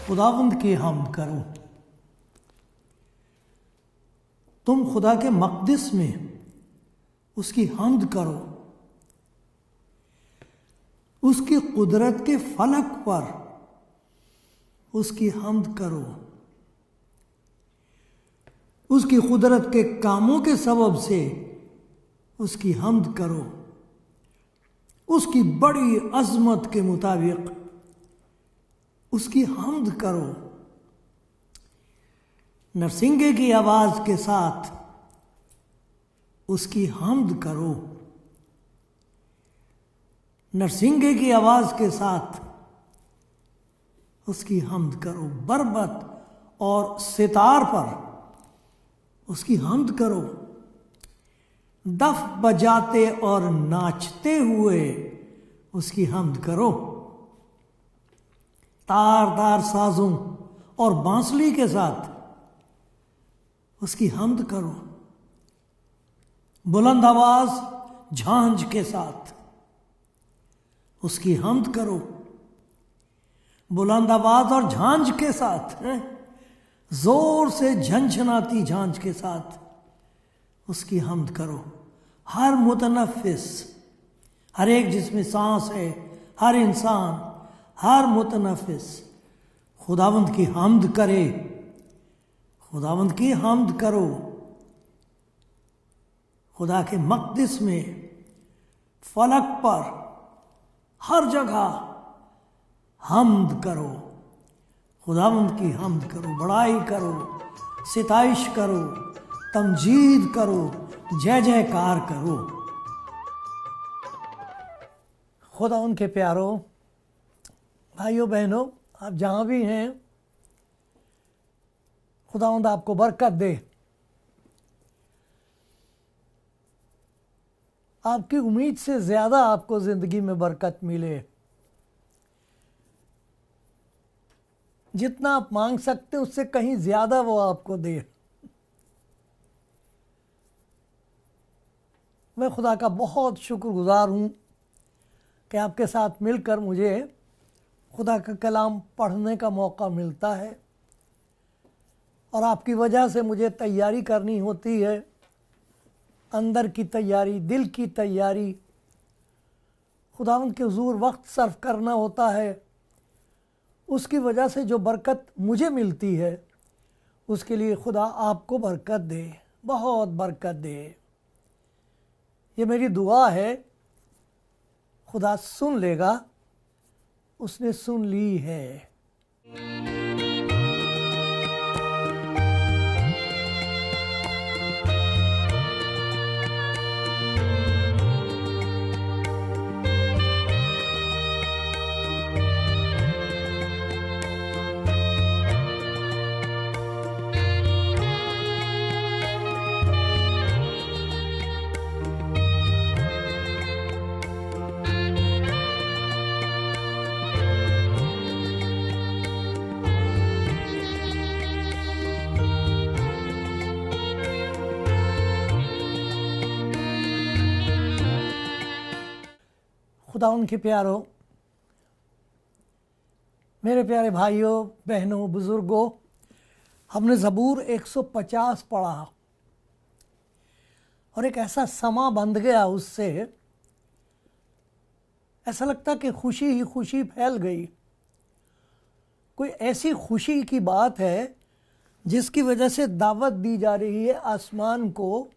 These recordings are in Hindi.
खुदावंद की हम्द करो। तुम खुदा के मक़दिस में उसकी हम्द करो, उसकी कुदरत के फलक पर उसकी हम्द करो, उसकी कुदरत के कामों के सबब से उसकी हम्द करो, उसकी बड़ी अज़मत के मुताबिक उसकी हम्द करो। नरसिंगे की आवाज़ के साथ उसकी हम्द करो, नरसिंगे की आवाज़ के साथ उसकी हम्द करो। बरबत और सितार पर उसकी हम्द करो। दफ बजाते और नाचते हुए उसकी हम्द करो। तारदार साजों और बांसुरी के साथ उसकी हम्द करो। बुलंद आवाज झांझ के साथ उसकी हम्द करो। बुलंद आवाज और झांझ के साथ, जोर से झंझनाती झांझ के साथ उसकी हम्द करो। हर मुतनफिस, हर एक जिसमें सांस है, हर इंसान, हर मुतनफिस खुदावंद की हम्द करे। खुदावंद की हम्द करो। खुदा के मक़दिस में, फलक पर, हर जगह हम्द करो। खुदावंद की हम्द करो, बड़ाई करो, सिताइश करो, तमजीद करो, जय जयकार करो। खुदावंद के प्यारों, भाइयों बहनों, आप जहाँ भी हैं, खुदावंद आपको बरकत दे। आपकी उम्मीद से ज़्यादा आपको ज़िंदगी में बरकत मिले। जितना आप मांग सकते उससे कहीं ज़्यादा वो आपको दे। मैं खुदा का बहुत शुक्रगुज़ार हूँ कि आपके साथ मिलकर मुझे खुदा का कलाम पढ़ने का मौका मिलता है और आपकी वजह से मुझे तैयारी करनी होती है, अंदर की तैयारी, दिल की तैयारी, खुदावंद के हुज़ूर वक्त सर्फ करना होता है। उसकी वजह से जो बरकत मुझे मिलती है उसके लिए खुदा आपको बरकत दे, बहुत बरकत दे। ये मेरी दुआ है। खुदा सुन लेगा, उसने सुन ली है। खुदा उनके प्यारों, मेरे प्यारे भाइयों बहनों बुज़ुर्गों, हमने ज़बूर 150 पढ़ा और एक ऐसा समा बंध गया उससे, ऐसा लगता कि खुशी ही खुशी फैल गई। कोई ऐसी खुशी की बात है जिसकी वजह से दावत दी जा रही है आसमान को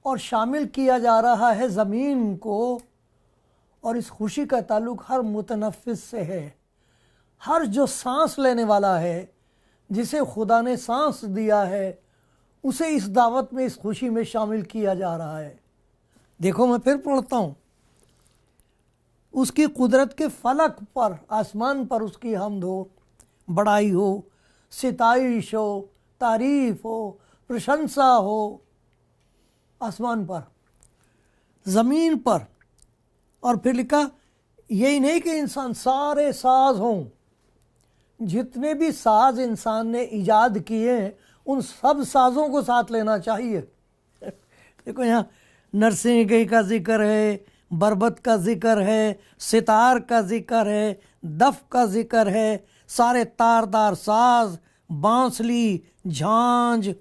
और शामिल किया जा रहा है ज़मीन को, और इस खुशी का ताल्लुक़ हर मुतनफ़िस से है। हर जो सांस लेने वाला है, जिसे खुदा ने सांस दिया है, उसे इस दावत में, इस खुशी में शामिल किया जा रहा है। देखो मैं फिर पढ़ता हूँ। उसकी कुदरत के फलक पर, आसमान पर उसकी हम्द हो, बड़ाई हो, सिताइश हो, तारीफ हो, प्रशंसा हो। आसमान पर, ज़मीन पर। और फिर लिखा यही नहीं कि इंसान, सारे साज हों, जितने भी साज इंसान ने इजाद किए हैं उन सब साजों को साथ लेना चाहिए। देखो यहाँ नरसिंहगी का जिक्र है, बरबत का जिक्र है, सितार का जिक्र है, दफ का जिक्र है, सारे तारदार साज, बांसुरी, झांझ।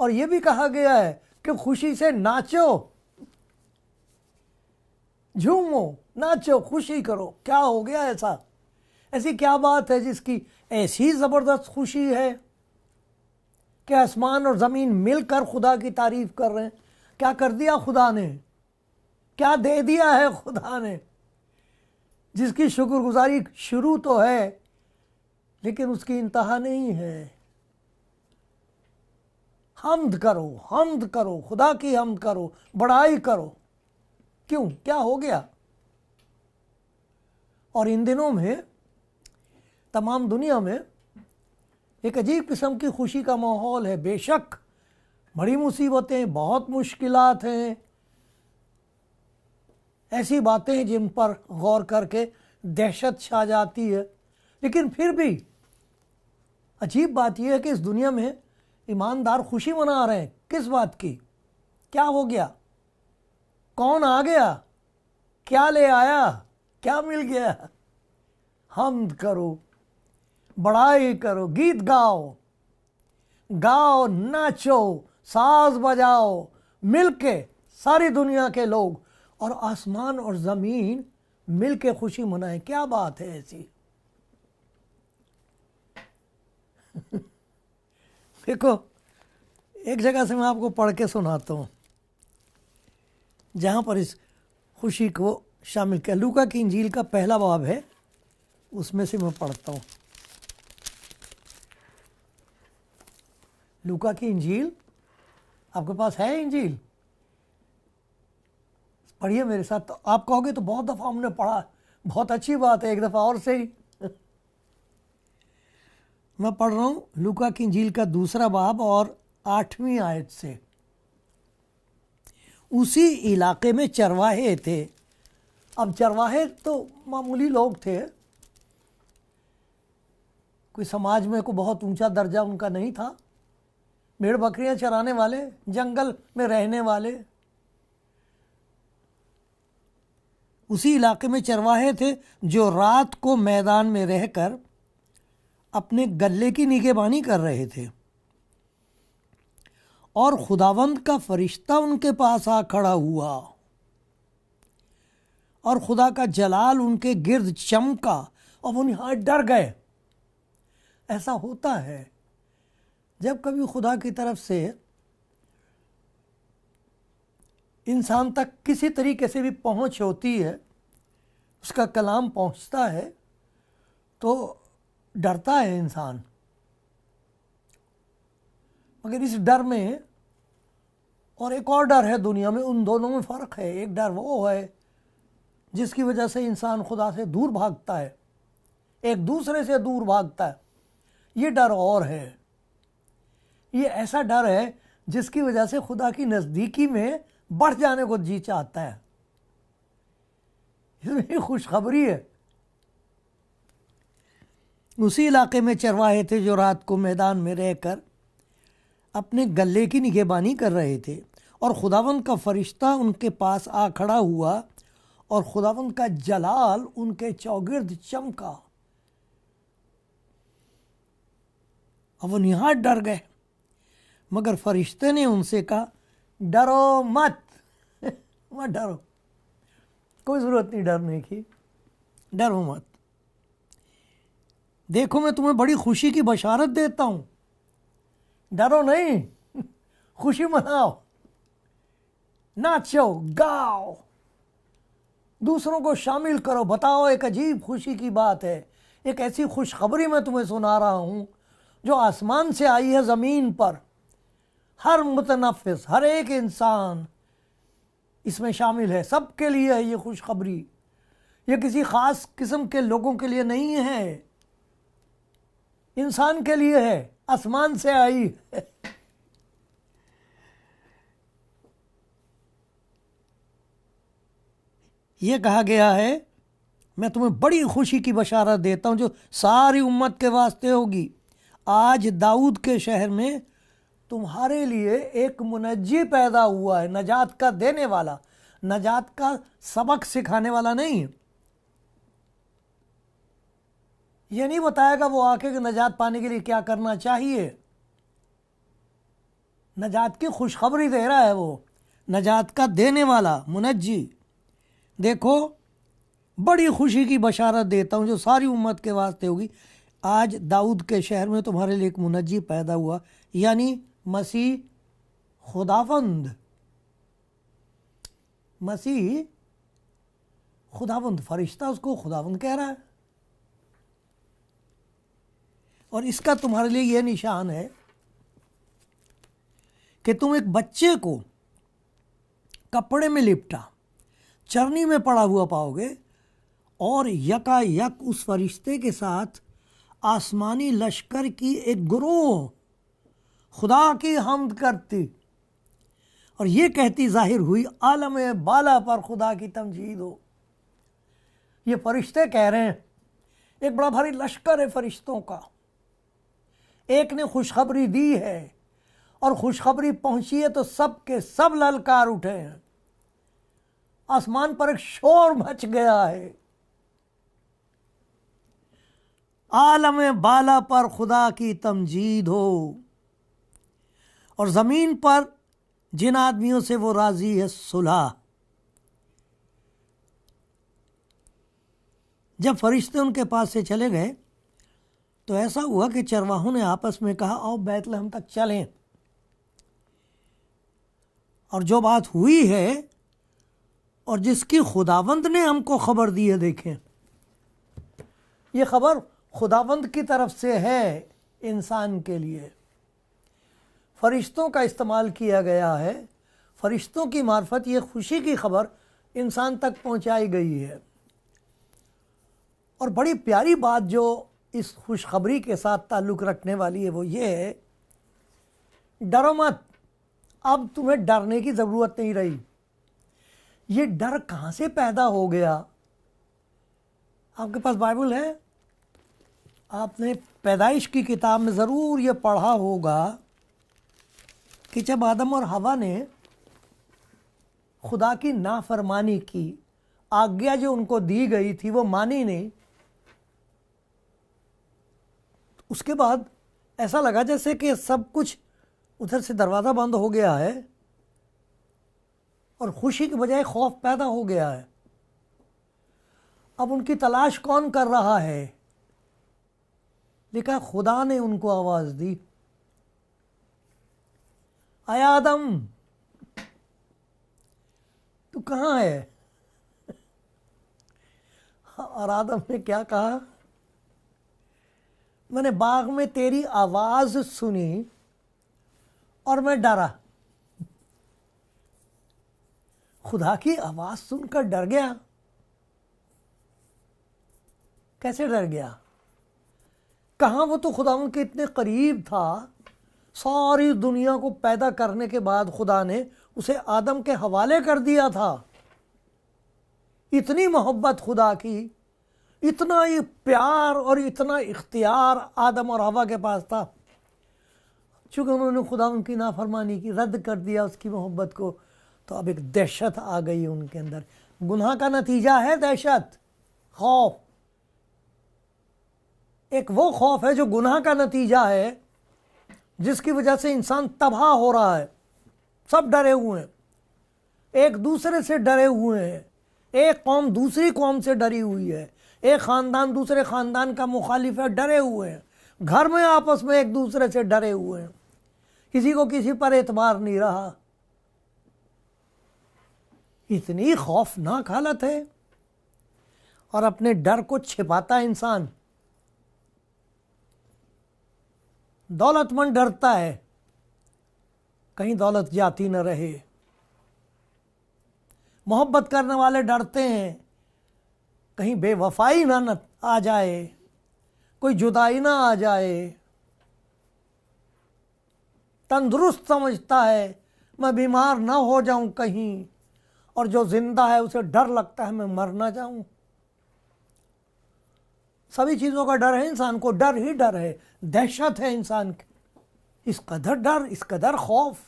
और ये भी कहा गया है कि खुशी से नाचो, झूमो, नाचो, खुशी करो। क्या हो गया ऐसा? ऐसी क्या बात है जिसकी ऐसी ज़बरदस्त खुशी है कि आसमान और ज़मीन मिलकर खुदा की तारीफ कर रहे हैं? क्या कर दिया खुदा ने, क्या दे दिया है खुदा ने, जिसकी शुक्रगुजारी शुरू तो है लेकिन उसकी इंतहा नहीं है। हम्द करो, हम्द करो, खुदा की हम्द करो, बड़ाई करो। क्यों, क्या हो गया? और इन दिनों में तमाम दुनिया में एक अजीब किस्म की खुशी का माहौल है। बेशक बड़ी मुसीबतें, बहुत मुश्किलात हैं, ऐसी बातें जिन पर गौर करके दहशत छा जाती है, लेकिन फिर भी अजीब बात यह है कि इस दुनिया में ईमानदार खुशी मना रहे हैं। किस बात की? क्या हो गया? कौन आ गया? क्या ले आया? क्या मिल गया? हम्द करो, बड़ाई करो, गीत गाओ, गाओ, नाचो, साज बजाओ, मिलके सारी दुनिया के लोग, और आसमान और ज़मीन मिलके खुशी मनाएं। क्या बात है ऐसी? देखो, एक जगह से मैं आपको पढ़ के सुनाता हूँ जहाँ पर इस खुशी को शामिल किया। लूका की इंजील का पहला बाब है, उसमें से मैं पढ़ता हूँ। लूका की इंजील, आपके पास है इंजील? पढ़िए मेरे साथ। तो आप कहोगे तो बहुत दफ़ा हमने पढ़ा, बहुत अच्छी बात है, एक दफ़ा और सही। मैं पढ़ रहा हूँ लूका की इंजील का दूसरा बाब और 8वीं आयत से। उसी इलाके में चरवाहे थे। अब चरवाहे तो मामूली लोग थे, कोई समाज में कोई बहुत ऊंचा दर्जा उनका नहीं था। भेड़ बकरियां चराने वाले, जंगल में रहने वाले। उसी इलाके में चरवाहे थे जो रात को मैदान में रहकर अपने गल्ले की निगहबानी कर रहे थे, और खुदावंद का फरिश्ता उनके पास आ खड़ा हुआ और खुदा का जलाल उनके गिर्द चमका और वो निहायत डर गए। ऐसा होता है जब कभी खुदा की तरफ से इंसान तक किसी तरीके से भी पहुंच होती है, उसका कलाम पहुंचता है, तो डरता है इंसान। मगर इस डर में और एक और डर है दुनिया में, उन दोनों में फ़र्क है। एक डर वो है जिसकी वजह से इंसान खुदा से दूर भागता है, एक दूसरे से दूर भागता है। ये डर और है, ये ऐसा डर है जिसकी वजह से खुदा की नज़दीकी में बढ़ जाने को जी चाहता है। इसमें खुशखबरी है। उसी इलाके में चरवाहे थे जो रात को मैदान में रहकर अपने गल्ले की निगहबानी कर रहे थे, और खुदावंद का फरिश्ता उनके पास आ खड़ा हुआ और खुदावंद का जलाल उनके चौगिर्द चमका। अब वो निहायत डर गए, मगर फरिश्ते ने उनसे कहा, डरो मत, मत डरो। कोई ज़रूरत नहीं डरने की, डरो मत। देखो मैं तुम्हें बड़ी खुशी की बशारत देता हूँ। डरो नहीं, खुशी मनाओ, नाचो, गाओ, दूसरों को शामिल करो, बताओ। एक अजीब खुशी की बात है, एक ऐसी खुशखबरी मैं तुम्हें सुना रहा हूँ जो आसमान से आई है ज़मीन पर। हर मुतनफ़िस, हर एक इंसान इसमें शामिल है, सबके लिए है ये खुशखबरी। ये किसी ख़ास किस्म के लोगों के लिए नहीं है, इंसान के लिए है, आसमान से आई है। ये कहा गया है, मैं तुम्हें बड़ी खुशी की बशारत देता हूं जो सारी उम्मत के वास्ते होगी। आज दाऊद के शहर में तुम्हारे लिए एक मुनज्जी पैदा हुआ है, नजात का देने वाला, नजात का सबक सिखाने वाला नहीं। ये नहीं बताएगा वो आके कि नजात पाने के लिए क्या करना चाहिए। नजात की खुशखबरी दे रहा है वो, नजात का देने वाला मुनज्जी। देखो, बड़ी खुशी की बशारत देता हूं जो सारी उम्मत के वास्ते होगी। आज दाऊद के शहर में तुम्हारे लिए एक मुनज्जी पैदा हुआ, यानी मसीह खुदावंद। मसीह खुदावंद, फरिश्ता उसको खुदावंद कह रहा है। और इसका तुम्हारे लिए यह निशान है कि तुम एक बच्चे को कपड़े में लिपटा चरनी में पड़ा हुआ पाओगे, और यकायक उस फरिश्ते के साथ आसमानी लश्कर की एक गुरूह खुदा की हम्द करती और ये कहती जाहिर हुई, आलम बाला पर खुदा की तमजीद हो। ये फरिश्ते कह रहे हैं, एक बड़ा भारी लश्कर है फरिश्तों का, एक ने खुशखबरी दी है और खुशखबरी पहुंची है तो सब के सब ललकार उठे हैं। आसमान पर एक शोर मच गया है, आलम बाला पर खुदा की तमजीद हो, और ज़मीन पर जिन आदमियों से वो राज़ी है सुलह। जब फरिश्ते उनके पास से चले गए तो ऐसा हुआ कि चरवाहों ने आपस में कहा, आओ बैतलहम तक चलें। और जो बात हुई है और जिसकी खुदावंद ने हमको खबर दी है, देखें, ये खबर खुदावंद की तरफ से है इंसान के लिए। फरिश्तों का इस्तेमाल किया गया है, फरिश्तों की मार्फत ये खुशी की खबर इंसान तक पहुंचाई गई है। और बड़ी प्यारी बात जो इस खुशखबरी के साथ ताल्लुक़ रखने वाली है वो ये है, डरो मत, अब तुम्हें डरने की ज़रूरत नहीं रही। ये डर कहाँ से पैदा हो गया? आपके पास बाइबल है? आपने पैदाइश की किताब में ज़रूर ये पढ़ा होगा कि जब आदम और हवा ने खुदा की नाफरमानी की, आज्ञा जो उनको दी गई थी वो मानी नहीं, उसके बाद ऐसा लगा जैसे कि सब कुछ उधर से दरवाज़ा बंद हो गया है और खुशी के बजाय खौफ पैदा हो गया है। अब उनकी तलाश कौन कर रहा है? लिखा, खुदा ने उनको आवाज़ दी, आया आदम, तू कहाँ है? और आदम ने क्या कहा? मैंने बाग में तेरी आवाज़ सुनी और मैं डरा। खुदा की आवाज़ सुनकर डर गया। कैसे डर गया? कहाँ, वो तो खुदा उनके इतने करीब था। सारी दुनिया को पैदा करने के बाद खुदा ने उसे आदम के हवाले कर दिया था। इतनी मोहब्बत खुदा की, इतना ही प्यार और इतना इख्तियार आदम और हवा के पास था। चूँकि उन्होंने खुदा उनकी नाफरमानी की, रद्द कर दिया उसकी मोहब्बत को, तो अब एक दहशत आ गई उनके अंदर। गुनाह का नतीजा है दहशत, खौफ। एक वो खौफ है जो गुनाह का नतीजा है, जिसकी वजह से इंसान तबाह हो रहा है। सब डरे हुए हैं, एक दूसरे से डरे हुए हैं। एक कौम दूसरी कौम से डरी हुई है, एक ख़ानदान दूसरे ख़ानदान का मुखालिफ है, डरे हुए हैं। घर में आपस में एक दूसरे से डरे हुए हैं, किसी को किसी पर एतबार नहीं रहा। इतनी खौफनाक हालत है। और अपने डर को छिपाता इंसान। दौलतमंद डरता है कहीं दौलत जाती न रहे। मोहब्बत करने वाले डरते हैं कहीं बेवफाई ना आ जाए। कोई जुदाई ना आ जाए। तंदुरुस्त समझता है मैं बीमार ना हो जाऊं कहीं, और जो जिंदा है उसे डर लगता है मैं मर ना जाऊं। सभी चीज़ों का डर है इंसान को, डर ही डर है, दहशत है इंसान की। इस कदर डर, इस कदर खौफ।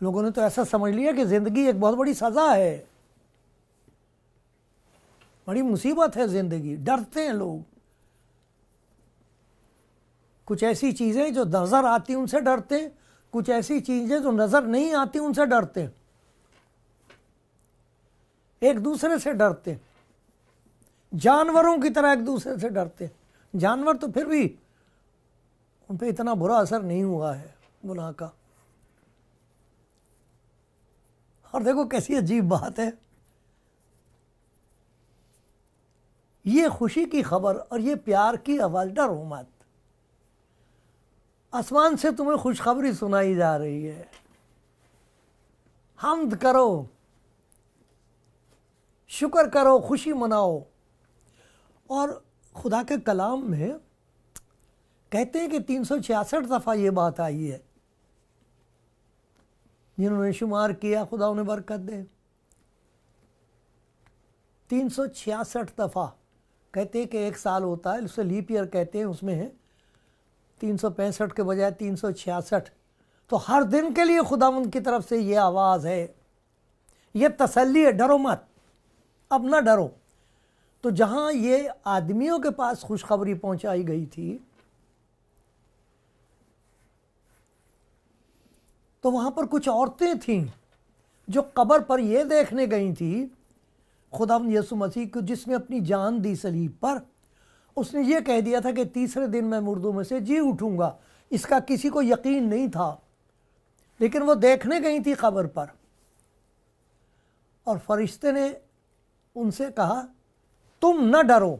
लोगों ने तो ऐसा समझ लिया कि ज़िंदगी एक बहुत बड़ी सज़ा है, बड़ी मुसीबत है ज़िंदगी। डरते हैं लोग। कुछ ऐसी चीज़ें जो नज़र आती उनसे डरते हैं, कुछ ऐसी चीज़ें जो नज़र नहीं आती उनसे डरते हैं, एक दूसरे से डरते हैं। जानवरों की तरह एक दूसरे से डरते हैं। जानवर तो फिर भी उन पर इतना बुरा असर नहीं हुआ है गुनाह का। और देखो कैसी अजीब बात है, ये खुशी की खबर और ये प्यार की आवाज़, डरो मत। आसमान से तुम्हें खुशखबरी सुनाई जा रही है, हम्द करो, शुक्र करो, खुशी मनाओ। और खुदा के कलाम में कहते हैं कि 366 दफ़ा ये बात आई है। जिन्होंने शुमार किया खुदा उन्हें बरकत दे। 366 दफ़ा कहते हैं कि एक साल होता है, उसे लीप ईयर कहते हैं, उसमें है 365 के बजाय 366। तो हर दिन के लिए खुदावंद की तरफ से ये आवाज़ है, ये तसल्ली है, डरो मत, अब ना डरो। तो जहाँ ये आदमियों के पास खुशखबरी पहुँचाई गई थी, तो वहाँ पर कुछ औरतें थीं जो कब्र पर यह देखने गई थी खुदावंद यीशु मसीह को, जिसने अपनी जान दी सलीब पर। उसने ये कह दिया था कि तीसरे दिन मैं मुर्दों में से जी उठूंगा। इसका किसी को यकीन नहीं था, लेकिन वो देखने गई थी कब्र पर। और फरिश्ते ने उनसे कहा तुम न डरो,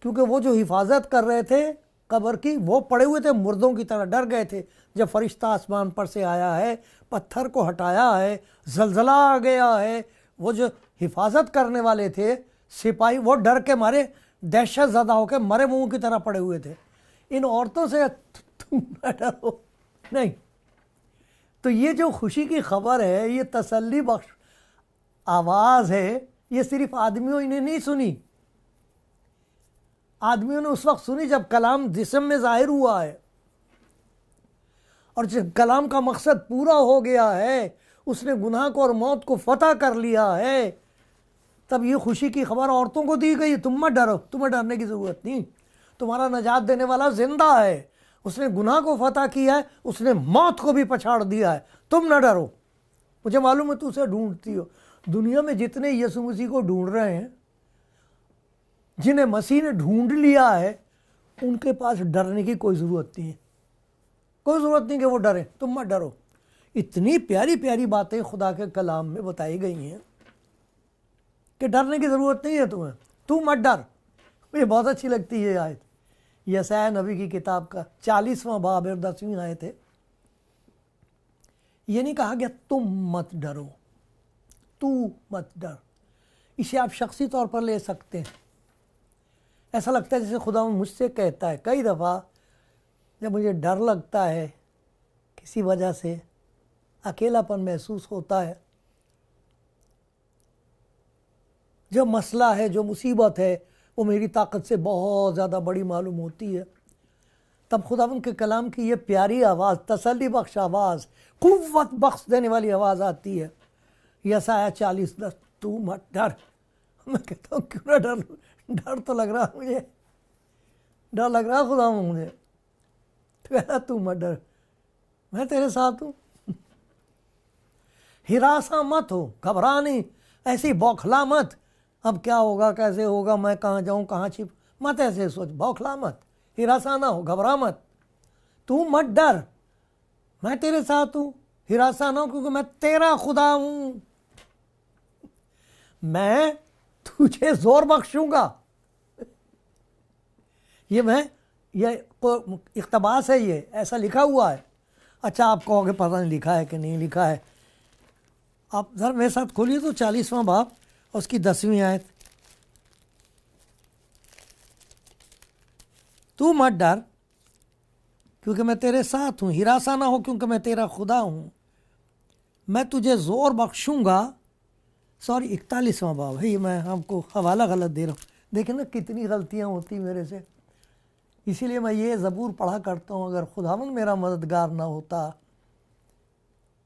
क्योंकि वो जो हिफाजत कर रहे थे कब्र की, वो पड़े हुए थे मुर्दों की तरह, डर गए थे। जब फरिश्ता आसमान पर से आया है, पत्थर को हटाया है, जलजला आ गया है, वो जो हिफाजत करने वाले थे सिपाही, वो डर के मारे दहशत ज़दा होकर मरे मुंह की तरह पड़े हुए थे। इन औरतों से तुम न डरो नहीं। तो ये जो खुशी की खबर है, ये तसल्ली बख्श आवाज़ है, ये सिर्फ आदमियों ने नहीं सुनी। आदमियों ने उस वक्त सुनी जब कलाम जिस्म में जाहिर हुआ है, और जब कलाम का मकसद पूरा हो गया है, उसने गुनाह को और मौत को फतह कर लिया है, तब ये खुशी की खबर औरतों को दी गई। तुम मत डरो, तुम्हें डरने की ज़रूरत नहीं, तुम्हारा नजात देने वाला जिंदा है, उसने गुनाह को फतह किया है, उसने मौत को भी पछाड़ दिया है, तुम न डरो। मुझे मालूम है तू उसे ढूंढती हो। दुनिया में जितने यीशु मसीह को ढूंढ रहे हैं, जिन्हें मसीह ने ढूंढ लिया है, उनके पास डरने की कोई ज़रूरत नहीं है। कोई ज़रूरत नहीं कि वो डरें, तुम मत डरो। इतनी प्यारी प्यारी बातें खुदा के कलाम में बताई गई हैं कि डरने की ज़रूरत नहीं है तुम्हें, तू मत डर। मुझे बहुत अच्छी लगती है आयत, यशायाह नबी की किताब का 40वां बाब और 10वीं आयत है। ये नहीं कहा गया तुम मत डरो, तू मत डर। इसे आप शख्सी तौर पर ले सकते हैं। ऐसा लगता है जैसे खुदा मुझसे कहता है। कई दफ़ा जब मुझे डर लगता है, किसी वजह से अकेलापन महसूस होता है, जो मसला है, जो मुसीबत है, वो मेरी ताकत से बहुत ज़्यादा बड़ी मालूम होती है, तब खुदावंद के कलाम की ये प्यारी आवाज़, तसल्ली बख्श आवाज़, कुव्वत बख्श देने वाली आवाज़ आती है। यशायाह 40:10, तू मत डर। मैं कहता हूँ क्यों ना डर, डर तो लग रहा मुझे, डर लग रहा खुदा मुझे। तो कह रहा तू मत डर, मैं तेरे साथ हूँ। हिरासा मत हो, घबरा नहीं, ऐसी बौखला मत, अब क्या होगा, कैसे होगा, मैं कहाँ जाऊँ, कहाँ छिप, मत ऐसे सोच, बौखला मत, हिरासा ना हो, घबरा मत, तू मत डर, मैं तेरे साथ हूँ। हिरासा ना हो, क्योंकि मैं तेरा खुदा हूँ, मैं तुझे जोर बख्शूंगा। ये इक़्तिबास है, ये ऐसा लिखा हुआ है। अच्छा, आप कहोगे पता नहीं लिखा है कि नहीं लिखा है। आप ज़रा मेरे साथ खोलिए तो 40वां बाब और उसकी 10वीं आयत। तू मत डर क्योंकि मैं तेरे साथ हूँ, हिरासा ना हो क्योंकि मैं तेरा खुदा हूँ, मैं तुझे ज़ोर बख्शूँगा। सॉरी 41वां बाब है ये, मैं आपको हवाला गलत दे रहा हूँ। देखिए ना कितनी गलतियाँ होती मेरे से, इसीलिए मैं ये ज़बूर पढ़ा करता हूँ। अगर खुदावंद मेरा मददगार ना होता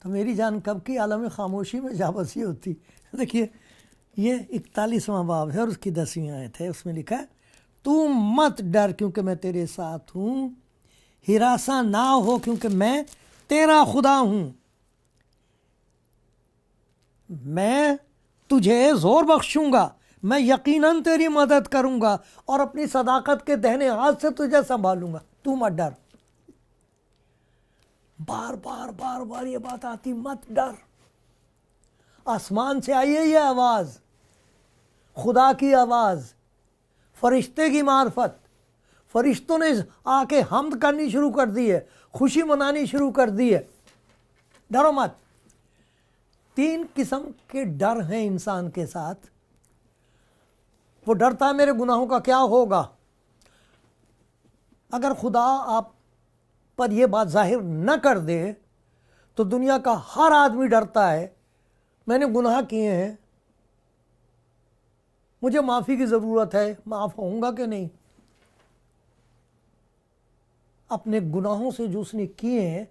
तो मेरी जान कब की आलम खामोशी में जा बसी होती। देखिए ये 41वां बाब है और उसकी 10वीं आयत है, उसमें लिखा है तू मत डर क्योंकि मैं तेरे साथ हूँ, हिरासा ना हो क्योंकि मैं तेरा खुदा हूँ, मैं तुझे ज़ोर बख्शूँगा, मैं यकीनन तेरी मदद करूँगा और अपनी सदाकत के दाहिने हाथ से तुझे संभालूँगा, तू मत डर। बार बार बार बार ये बात आती, मत डर। आसमान से आई है ये आवाज़, खुदा की आवाज़, फरिश्ते की मार्फत। फरिश्तों ने आके हमद करनी शुरू कर दी है, खुशी मनानी शुरू कर दी है। डरो मत। 3 किस्म के डर हैं इंसान के साथ। वो डरता है मेरे गुनाहों का क्या होगा। अगर खुदा आप पर यह बात जाहिर न कर दे तो दुनिया का हर आदमी डरता है, मैंने गुनाह किए हैं, मुझे माफ़ी की ज़रूरत है, माफ़ होऊंगा कि नहीं। अपने गुनाहों से जो उसने किए हैं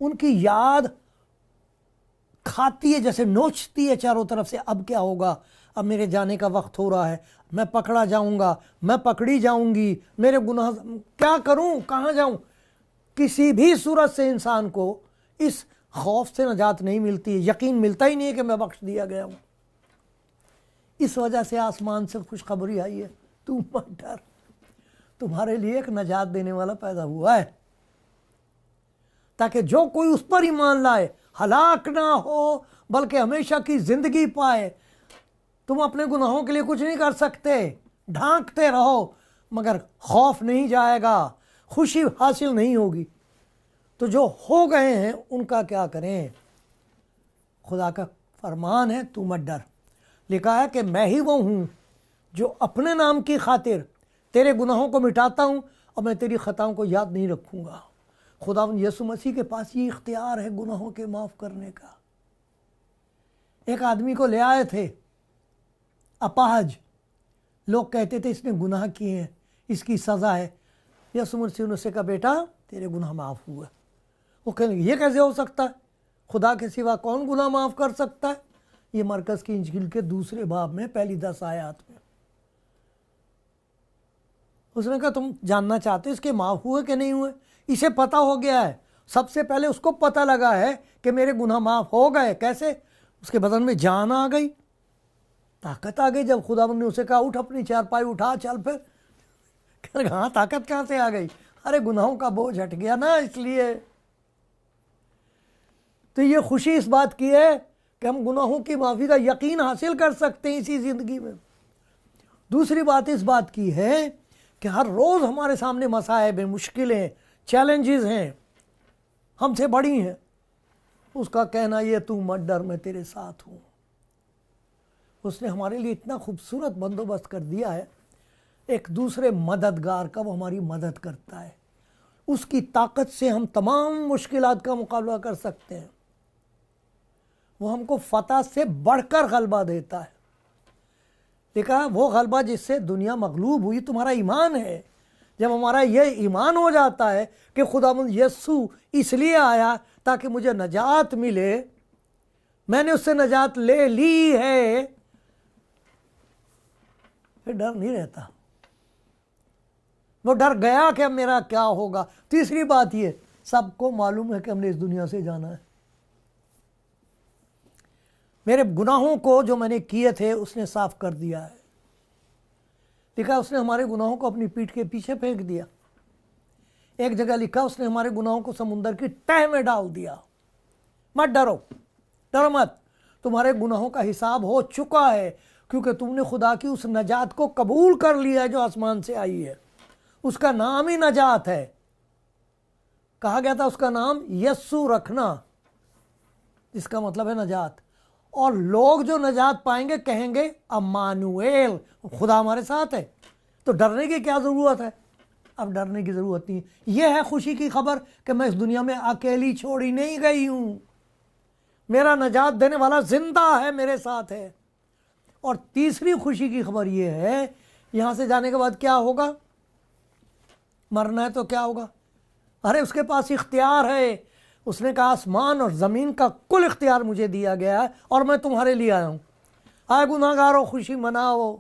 उनकी याद खाती है, जैसे नोचती है चारों तरफ से। अब क्या होगा, अब मेरे जाने का वक्त हो रहा है, मैं पकड़ा जाऊंगा, मैं पकड़ी जाऊंगी, मेरे गुनाह क्या करूं, कहां जाऊं। किसी भी सूरत से इंसान को इस खौफ से नजात नहीं मिलती है, यकीन मिलता ही नहीं है कि मैं बख्श दिया गया हूं। इस वजह से आसमान से खुशखबरी आई है, तू मत डर, तुम्हारे लिए एक नजात देने वाला पैदा हुआ है, ताकि जो कोई उस पर ईमान लाए हलाक ना हो बल्कि हमेशा की जिंदगी पाए। तुम अपने गुनाहों के लिए कुछ नहीं कर सकते, ढांकते रहो मगर खौफ नहीं जाएगा, खुशी हासिल नहीं होगी। तो जो हो गए हैं उनका क्या करें। खुदा का फरमान है तू मत डर। लिखा है कि मैं ही वो हूँ जो अपने नाम की खातिर तेरे गुनाहों को मिटाता हूँ और मैं तेरी खताओं को याद नहीं रखूँगा। खुदावंद यीशु मसीह के पास ये इख्तियार है गुनाहों के माफ़ करने का। एक आदमी को ले आए थे अपाहज, लोग कहते थे इसने गुनाह किए हैं, इसकी सज़ा है। यीशु मसीह ने उससे कहा बेटा तेरे गुनाह माफ़ हुए। वो कहने ये कैसे हो सकता है, खुदा के सिवा कौन गुनाह माफ़ कर सकता है। ये मरकज़ की इंजील के 2 बाब में पहली 10 आयत में। उसने कहा तुम जानना चाहते इसके माफ़ हुए कि नहीं हुए। इसे पता हो गया है, सबसे पहले उसको पता लगा है कि मेरे गुनाह माफ़ हो गए। कैसे, उसके बदन में जान आ गई, ताकत आ गई। जब खुदावंद ने उसे कहा उठ अपनी चारपाई उठा चल, फिर हाँ ताकत कहाँ से आ गई, अरे गुनाहों का बोझ हट गया ना। इसलिए तो ये खुशी इस बात की है कि हम गुनाहों की माफ़ी का यकीन हासिल कर सकते हैं इसी ज़िंदगी में। दूसरी बात इस बात की है कि हर रोज़ हमारे सामने मसाइब हैं, मुश्किलें, चैलेंजेस हैं, हमसे बड़ी हैं। उसका कहना ये तू मत डर मैं तेरे साथ हूँ। उसने हमारे लिए इतना खूबसूरत बंदोबस्त कर दिया है एक दूसरे मददगार का, वो हमारी मदद करता है। उसकी ताकत से हम तमाम मुश्किलात का मुकाबला कर सकते हैं। वो हमको फतह से बढ़कर गलबा देता है। देखा वो गलबा जिससे दुनिया मगलूब हुई तुम्हारा ईमान है। जब हमारा ये ईमान हो जाता है कि खुदावंद यीशु इसलिए आया ताकि मुझे नजात मिले, मैंने उससे नजात ले ली है, फिर डर नहीं रहता। वो डर गया कि अब मेरा क्या होगा। तीसरी बात ये, सबको मालूम है कि हमने इस दुनिया से जाना है। मेरे गुनाहों को जो मैंने किए थे उसने साफ कर दिया है। लिखा उसने हमारे गुनाहों को अपनी पीठ के पीछे फेंक दिया। एक जगह लिखा उसने हमारे गुनाहों को समुंदर की तह में डाल दिया। मत डरो, डरो मत, तुम्हारे गुनाहों का हिसाब हो चुका है क्योंकि तुमने खुदा की उस नजात को कबूल कर लिया है जो आसमान से आई है। उसका नाम ही नजात है। कहा गया था उसका नाम यस्सु रखना, जिसका मतलब है नजात। और लोग जो नजात पाएंगे कहेंगे अम्मानुएल, खुदा हमारे साथ है। तो डरने की क्या ज़रूरत है। अब डरने की ज़रूरत नहीं। यह है खुशी की खबर कि मैं इस दुनिया में अकेली छोड़ी नहीं गई हूँ, मेरा नजात देने वाला जिंदा है, मेरे साथ है। और तीसरी खुशी की खबर यह है, यहाँ से जाने के बाद क्या होगा? मरना है तो क्या होगा? अरे उसके पास इख्तियार है। उसने कहा आसमान और ज़मीन का कुल इख्तियार मुझे दिया गया है और मैं तुम्हारे लिए आया हूँ। आए गुनाहगारों, खुशी मनाओ,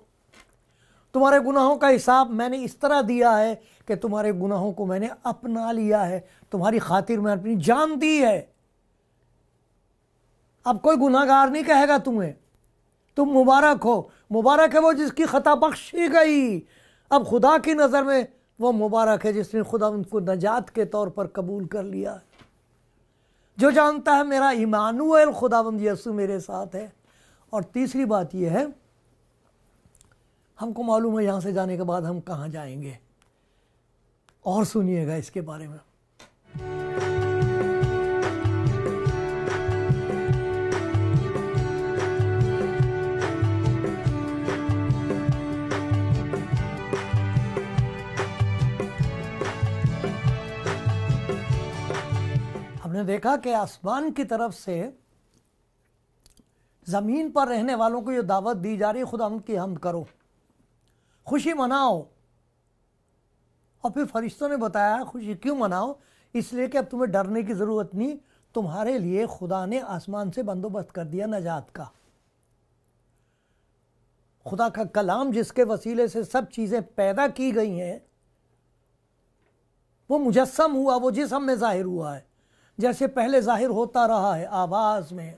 तुम्हारे गुनाहों का हिसाब मैंने इस तरह दिया है कि तुम्हारे गुनाहों को मैंने अपना लिया है, तुम्हारी खातिर मैं अपनी जान दी है। अब कोई गुनाहगार नहीं कहेगा तुम्हें, तुम मुबारक हो। मुबारक है वो जिसकी खता बख्शी गई। अब खुदा की नज़र में वो मुबारक है जिसने खुदा उनको नजात के तौर पर कबूल कर लिया। जो जानता है मेरा इमानुएल खुदावंद यीशु मेरे साथ है। और तीसरी बात यह है, हमको मालूम है यहाँ से जाने के बाद हम कहाँ जाएंगे। और सुनिएगा इसके बारे में। हमने देखा कि आसमान की तरफ से ज़मीन पर रहने वालों को ये दावत दी जा रही है, खुदा की हमद करो, खुशी मनाओ। और फिर फरिश्तों ने बताया खुशी क्यों मनाओ, इसलिए कि अब तुम्हें डरने की ज़रूरत नहीं, तुम्हारे लिए खुदा ने आसमान से बंदोबस्त कर दिया नजात का। खुदा का कलाम जिसके वसीले से सब चीज़ें पैदा की गई हैं, वो मुजस्सम हुआ, वो जिस्म में ज़ाहिर हुआ है। जैसे पहले ज़ाहिर होता रहा है आवाज़ में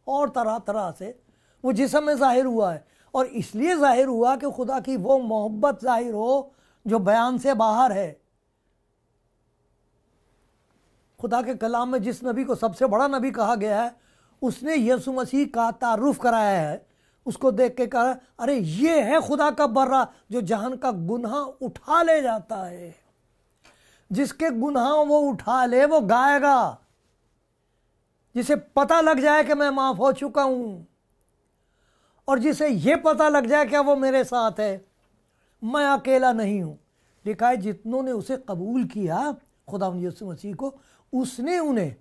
और तरह तरह से, वो जिस्म में ज़ाहिर हुआ है। और इसलिए ज़ाहिर हुआ कि खुदा की वो मोहब्बत ज़ाहिर हो जो बयान से बाहर है। खुदा के कलाम में जिस नबी को सबसे बड़ा नबी कहा गया है, उसने यीशु मसीह का तारुफ कराया है। उसको देख के कहा, अरे ये है खुदा का बर्रा जो जहान का गुनाह उठा ले जाता है। जिसके गुनाह वो उठा ले वो गाएगा, जिसे पता लग जाए कि मैं माफ हो चुका हूं, और जिसे ये पता लग जाए कि वो मेरे साथ है, मैं अकेला नहीं हूं। लिखा है जितनों ने उसे कबूल किया, खुदा यीशु मसीह को, उसने उन्हें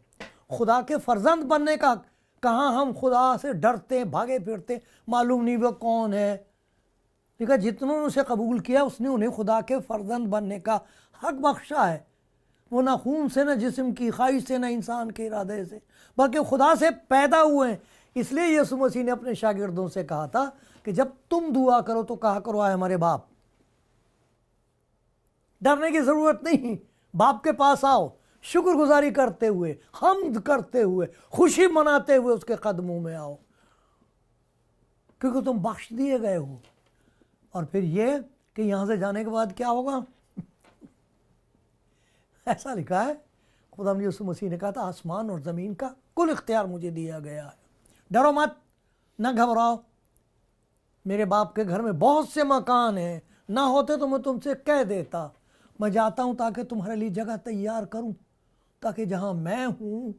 खुदा के फर्जंद बनने का। कहाँ हम खुदा से डरते भागे फिरते, मालूम नहीं वो कौन है। लिखा जितनों ने उसे कबूल किया उसने उन्हें खुदा के फर्जंद बनने का हक बख्शा है। वो ना खून से, ना जिस्म की ख्वाहिश से, ना इंसान के इरादे से, बल्कि खुदा से पैदा हुए हैं। इसलिए यीशु मसीह ने अपने शागिर्दों से कहा था कि जब तुम दुआ करो तो कहा करो, आए हमारे बाप। डरने की ज़रूरत नहीं, बाप के पास आओ, शुक्रगुजारी करते हुए, हम्द करते हुए, खुशी मनाते हुए उसके कदमों में आओ, क्योंकि तुम बख्श दिए गए हो। और फिर ये कि यहाँ से जाने के बाद क्या होगा? ऐसा लिखा है, खुदा यीशु मसीह ने कहा था आसमान और ज़मीन का कुल इख्तियार मुझे दिया गया है। डरो मत, न घबराओ, मेरे बाप के घर में बहुत से मकान हैं, ना होते तो मैं तुमसे कह देता। मैं जाता हूँ ताकि तुम्हारे लिए जगह तैयार करूँ, ताकि जहाँ मैं हूँ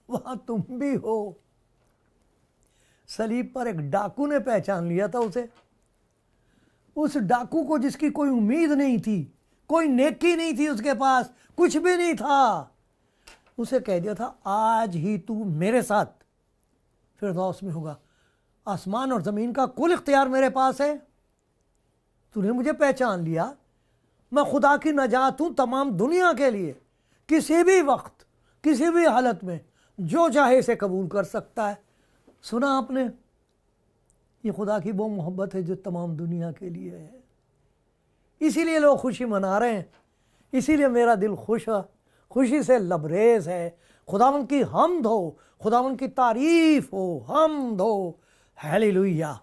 वहाँ तुम भी हो। सलीब पर एक डाकू ने पहचान लिया था उसे, उस डाकू को जिसकी कोई उम्मीद नहीं थी, कोई नेकी नहीं थी उसके पास, कुछ भी नहीं था। उसे कह दिया था आज ही तू मेरे साथ फिरदौस में होगा। आसमान और ज़मीन का कुल इख्तियार मेरे पास है, तूने मुझे पहचान लिया, मैं खुदा की नजात हूँ तमाम दुनिया के लिए। किसी भी वक्त, किसी भी हालत में जो चाहे इसे कबूल कर सकता है। सुना आपने, ये खुदा की वो मोहब्बत है जो तमाम दुनिया के लिए है। इसीलिए लोग खुशी मना रहे हैं, इसीलिए मेरा दिल खुश है, खुशी से लबरेज है। खुदावंद की हम्द हो, खुदावंद की तारीफ हो, हम्द हो, हालेलुया।